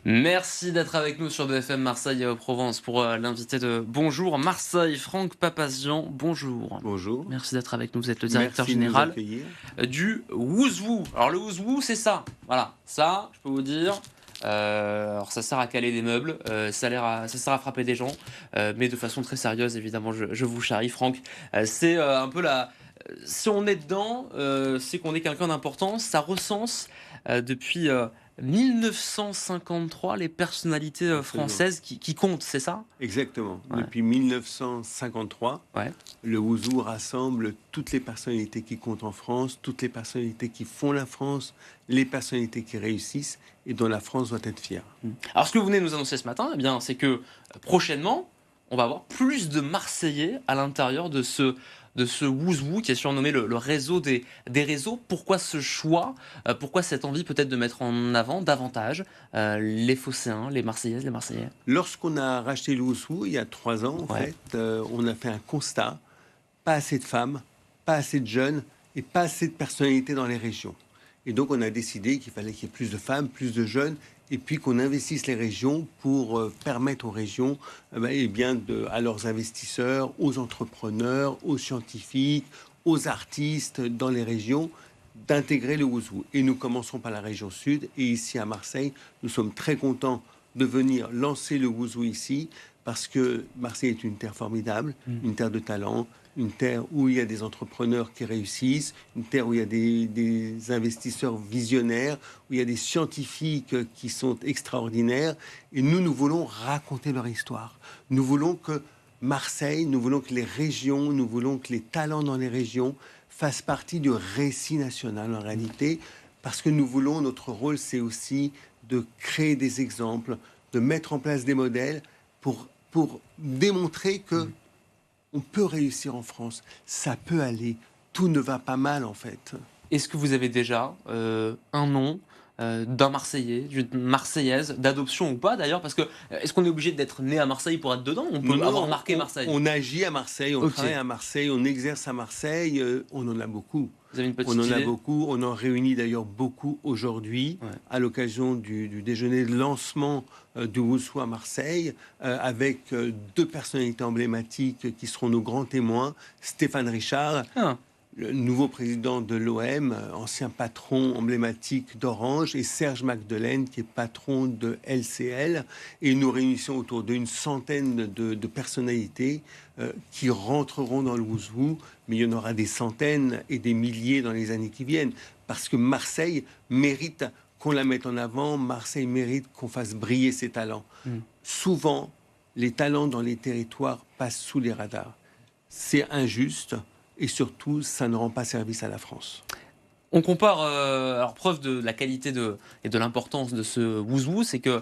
Merci d'être avec nous sur BFM Marseille Provence pour l'invité de Bonjour Marseille, Franck Papazian. Bonjour. Bonjour, Merci d'être avec nous. Vous êtes le directeur merci de nous général accueillir. du Wouzou. Alors le Wouzou, c'est ça. Voilà, ça, je peux vous dire. Alors ça sert à caler des meubles, ça sert à frapper des gens, mais de façon très sérieuse, évidemment. Je vous charrie, Franck. C'est un peu la. Si on est dedans, c'est qu'on est quelqu'un d'important. Ça recense depuis 1953 les personnalités Absolument. françaises qui comptent, c'est ça? Exactement. Ouais. Depuis 1953, Ouais. le Ouzou rassemble toutes les personnalités qui comptent en France, toutes les personnalités qui font la France, les personnalités qui réussissent et dont la France doit être fière. Alors, ce que vous venez de nous annoncer ce matin, eh bien, c'est que prochainement, on va avoir plus de Marseillais à l'intérieur de ce Wouzou qui est surnommé le réseau des réseaux. Pourquoi ce choix? Pourquoi cette envie peut-être de mettre en avant davantage les Phocéens, les Marseillaises, les Marseillais? Lorsqu'on a racheté le Ouzou, il y a 3 ans, en Ouais. fait, on a fait un constat. Pas assez de femmes, pas assez de jeunes et pas assez de personnalités dans les régions. Et donc on a décidé qu'il fallait qu'il y ait plus de femmes, plus de jeunes, et puis qu'on investisse les régions pour permettre aux régions, à leurs investisseurs, aux entrepreneurs, aux scientifiques, aux artistes dans les régions, d'intégrer le Ouzou. Et nous commençons par la région sud, et ici à Marseille, nous sommes très contents de venir lancer le Ouzou ici, parce que Marseille est une terre formidable, une terre de talent, une terre où il y a des entrepreneurs qui réussissent, une terre où il y a des investisseurs visionnaires, où il y a des scientifiques qui sont extraordinaires. Et nous voulons raconter leur histoire. Nous voulons que Marseille, nous voulons que les régions, nous voulons que les talents dans les régions fassent partie du récit national en réalité, parce que nous voulons, notre rôle, c'est aussi de créer des exemples, de mettre en place des modèles pour démontrer que on peut réussir en France, ça peut aller, tout ne va pas mal en fait. Est-ce que vous avez déjà un nom d'un Marseillais, d'une Marseillaise, d'adoption ou pas d'ailleurs? Parce que est-ce qu'on est obligé d'être né à Marseille pour être dedans? On Non, peut avoir non, marqué Marseille. on agit à Marseille, on Ok. travaille à Marseille, on exerce à Marseille, on en a beaucoup. Vous avez une On petite en a idée? beaucoup, on en réunit d'ailleurs beaucoup aujourd'hui Ouais. à l'occasion du déjeuner de lancement du Wushu à Marseille, avec deux personnalités emblématiques qui seront nos grands témoins, Stéphane Richard, Ah. le nouveau président de l'OM, ancien patron emblématique d'Orange, et Serge Magdelaine, qui est patron de LCL. Et nous réunissons autour d'une centaine de personnalités qui rentreront dans le Wouzou, mais il y en aura des centaines et des milliers dans les années qui viennent, parce que Marseille mérite qu'on la mette en avant, Marseille mérite qu'on fasse briller ses talents. Souvent, les talents dans les territoires passent sous les radars. C'est injuste. Et surtout, ça ne rend pas service à la France. On compare, alors preuve de la qualité et de l'importance de ce Wouzou, c'est que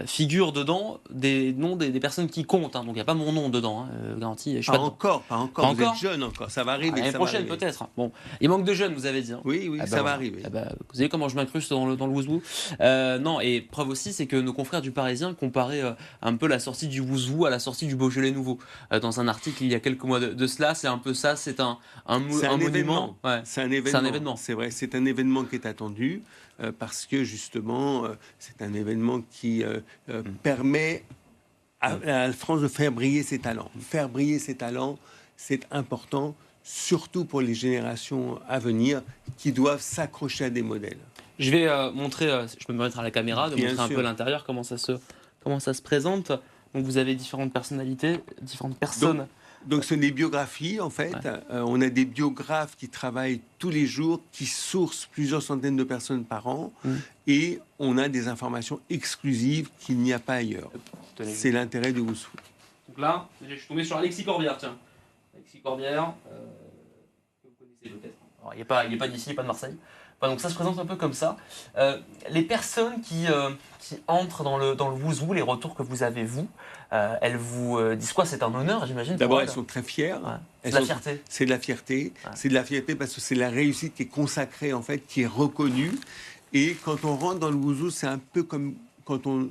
figurent dedans des noms des personnes qui comptent, hein. Donc il n'y a pas mon nom dedans, hein, garanti, je suis Pas pas dedans. encore, pas encore. Pas Vous êtes encore? jeune encore. Ça va Ah, arriver, l'année ça va prochaine arriver. peut-être. Bon, il manque de jeunes, vous avez dit, hein. Oui, oui, Ah ça ben va voilà. arriver. Ah ben, vous savez comment je m'incruste dans le Wouzou? Non, et preuve aussi, c'est que nos confrères du Parisien comparaient un peu la sortie du Wouzou à la sortie du Beaujolais nouveau. Dans un article il y a quelques mois de cela, c'est un peu ça, c'est C'est un un monument. événement. Ouais. C'est un C'est un événement. événement. C'est vrai, c'est un événement qui est attendu parce que justement, c'est un événement qui permet à la France de faire briller ses talents. Faire briller ses talents, c'est important, surtout pour les générations à venir qui doivent s'accrocher à des modèles. Je vais montrer, je peux me mettre à la caméra, de Bien montrer un peu sûr. l'intérieur, comment ça se présente. Donc vous avez différentes personnalités, différentes Donc, personnes. donc, ce sont des biographies, en fait. Ouais. On a des biographes qui travaillent tous les jours, qui sourcent plusieurs centaines de personnes par an. Et on a des informations exclusives qu'il n'y a pas ailleurs. Tenez. C'est l'intérêt de Wushu. Donc là, je suis tombé sur Alexis Corbière, tiens. Alexis Corbière, que vous connaissez peut-être. Alors, il n'est pas d'ici, il n'est pas de Marseille. Enfin, donc ça se présente un peu comme ça. Les personnes qui entrent dans le Wouzou, les retours que vous avez, vous, elles vous disent quoi? C'est un honneur, j'imagine. D'abord, pour elles sont très fières. Ouais. Elles C'est de la sont- fierté. C'est de la fierté. Ouais. C'est de la fierté parce que c'est la réussite qui est consacrée, en fait, qui est reconnue. Et quand on rentre dans le Wushu, c'est un peu comme quand on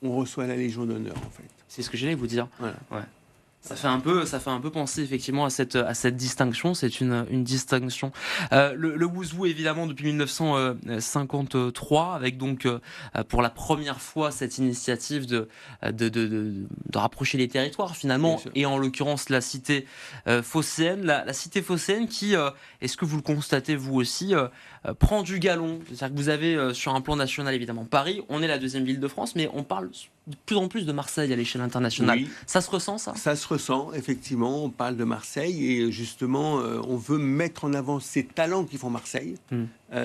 reçoit la Légion d'honneur, en fait. C'est ce que j'allais vous dire. Voilà. Ouais. Ça fait un peu penser effectivement à cette distinction. C'est une distinction. Le Wouzou, évidemment, depuis 1953, avec donc pour la première fois cette initiative de rapprocher les territoires finalement, et en l'occurrence la cité phocéenne, la cité phocéenne qui, est-ce que vous le constatez vous aussi, prend du galon. C'est-à-dire que vous avez sur un plan national évidemment Paris, on est la deuxième ville de France, mais on parle de plus en plus de Marseille à l'échelle internationale. Oui. Ça se ressent, ça ? Ça se ressent, effectivement. On parle de Marseille et justement, on veut mettre en avant ces talents qui font Marseille,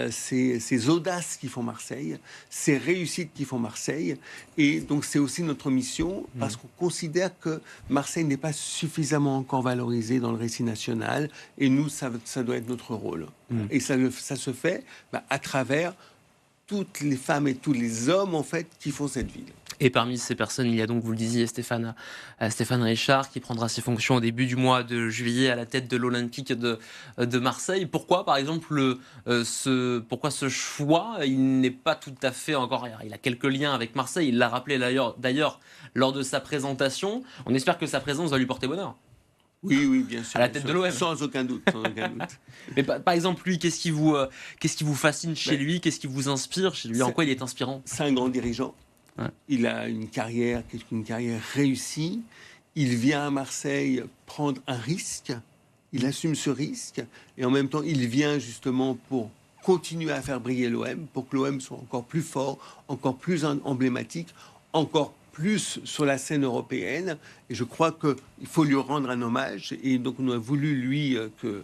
ces audaces qui font Marseille, ces réussites qui font Marseille. Et donc, c'est aussi notre mission parce qu'on considère que Marseille n'est pas suffisamment encore valorisée dans le récit national. Et nous, ça doit être notre rôle. Et ça se fait à travers toutes les femmes et tous les hommes, en fait, qui font cette ville. Et parmi ces personnes, il y a donc, vous le disiez, Stéphane Richard, qui prendra ses fonctions au début du mois de juillet à la tête de l'Olympique de Marseille. Pourquoi, par exemple, pourquoi ce choix ? Il n'est pas tout à fait encore... Il a quelques liens avec Marseille, il l'a rappelé d'ailleurs lors de sa présentation. On espère que sa présence va lui porter bonheur. Oui, bien sûr. À la tête de l'OM. Sans aucun doute. Mais par exemple, lui, qu'est-ce qui vous fascine chez lui ? Qu'est-ce qui vous inspire chez lui ? En quoi il est inspirant ? C'est un grand dirigeant. Ouais. Il a une carrière qui est une carrière réussie. Il vient à Marseille prendre un risque. Il assume ce risque. Et en même temps, il vient justement pour continuer à faire briller l'OM, pour que l'OM soit encore plus fort, encore plus emblématique, encore plus sur la scène européenne. Et je crois qu'il faut lui rendre un hommage. Et donc, on a voulu, lui, que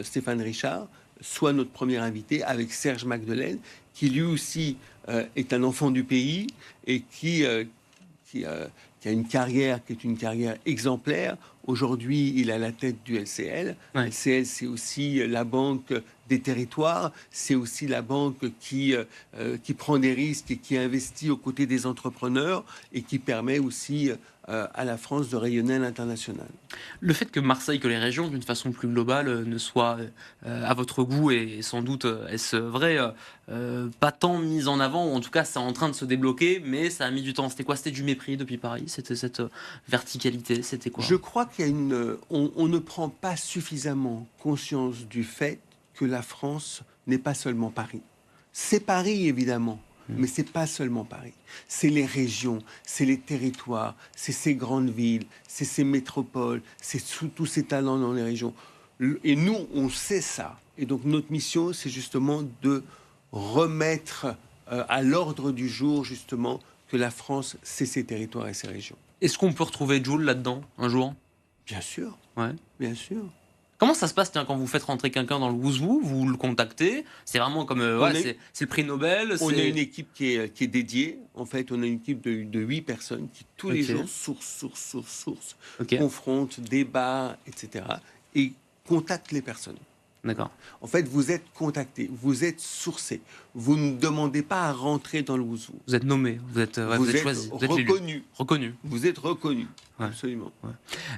Stéphane Richard soit notre premier invité avec Serge Magdelaine, qui lui aussi est un enfant du pays et qui a une carrière qui est une carrière exemplaire. Aujourd'hui, il est à la tête du LCL. Ouais. LCL, c'est aussi la banque des territoires, c'est aussi la banque qui prend des risques et qui investit aux côtés des entrepreneurs et qui permet aussi à la France de rayonner à l'international. Le fait que Marseille, que les régions, d'une façon plus globale, ne soient à votre goût, et sans doute est-ce vrai, pas tant mise en avant, ou en tout cas c'est en train de se débloquer, mais ça a mis du temps. C'était quoi ? C'était du mépris depuis Paris ? C'était cette verticalité ? C'était quoi ? Je crois qu'il y a on ne prend pas suffisamment conscience du fait que la France n'est pas seulement Paris. C'est Paris, évidemment, mais c'est pas seulement Paris. C'est les régions, c'est les territoires, c'est ces grandes villes, c'est ces métropoles, c'est tous ces talents dans les régions. Et nous, on sait ça. Et donc, notre mission, c'est justement de remettre à l'ordre du jour, justement, que la France, c'est ses territoires et ses régions. Est-ce qu'on peut retrouver Jules là-dedans, un jour ? Bien sûr. Ouais. Bien sûr. Comment ça se passe quand vous faites rentrer quelqu'un dans le Wouzou, vous le contactez ? C'est vraiment comme c'est le prix Nobel. On a une équipe qui est dédiée. En fait, on a une équipe de 8 personnes qui tous les jours sourcent, confrontent, débattent, etc. et contactent les personnes. D'accord. En fait, vous êtes contacté, vous êtes sourcé. Vous ne demandez pas à rentrer dans le Wouzou. Vous êtes nommé, vous êtes choisi, vous êtes reconnu. Vous êtes reconnu, absolument. Ouais.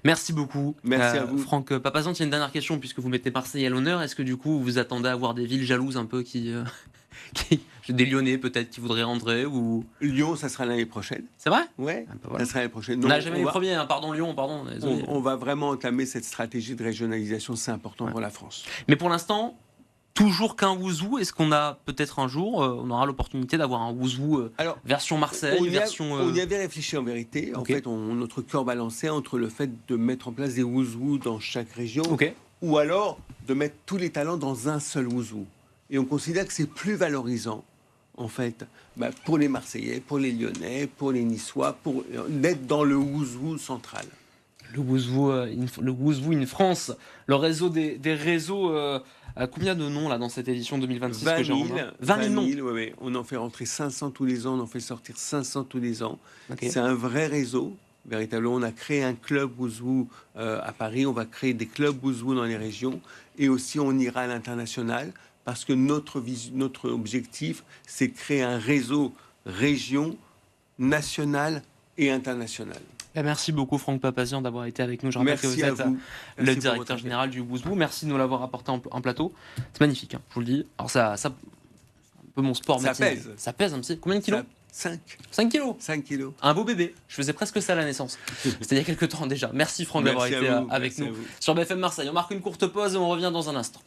Merci beaucoup. Merci à vous. Franck Papazian, il y a une dernière question, puisque vous mettez Marseille à l'honneur. Est-ce que du coup, vous attendez à voir des villes jalouses un peu des Lyonnais peut-être qui voudraient rentrer ou... Lyon, ça sera l'année prochaine. C'est vrai ? Ouais, ça sera l'année prochaine. On n'a jamais les premiers, pardon Lyon, pardon. On va vraiment entamer cette stratégie de régionalisation, c'est important pour la France. Mais pour l'instant, toujours qu'un Wouzou. Est-ce qu'on a peut-être un jour, on aura l'opportunité d'avoir un Wouzou version Marseille, on y avait réfléchi en vérité. En fait, notre cœur balançait entre le fait de mettre en place des Wouzou dans chaque région, ou alors de mettre tous les talents dans un seul Wouzou. Et on considère que c'est plus valorisant, en fait, pour les Marseillais, pour les Lyonnais, pour les Niçois, d'être dans le Wouzou central. Le Wouzou in France, le réseau des réseaux. Combien de noms là dans cette édition 2026 20 000, 20 000 noms. Oui. On en fait rentrer 500 tous les ans, on en fait sortir 500 tous les ans. C'est un vrai réseau. Véritablement, on a créé un club Wouzou à Paris, on va créer des clubs Wouzou dans les régions, et aussi on ira à l'international. Parce que notre objectif, c'est de créer un réseau région, national et international. Merci beaucoup Franck Papazian d'avoir été avec nous. Je rappelle que vous êtes le directeur général du Wouzou. Merci de nous l'avoir apporté en plateau. C'est magnifique, je vous le dis. Alors ça un peu mon sport. Ça pèse. Ça pèse un petit. Combien de kilos ? 5. 5 kilos. 5 kilos. Un beau bébé. Je faisais presque ça à la naissance. C'était il y a quelques temps déjà. Merci Franck d'avoir Merci été à vous, avec merci à nous vous. sur BFM Marseille. On marque une courte pause et on revient dans un instant.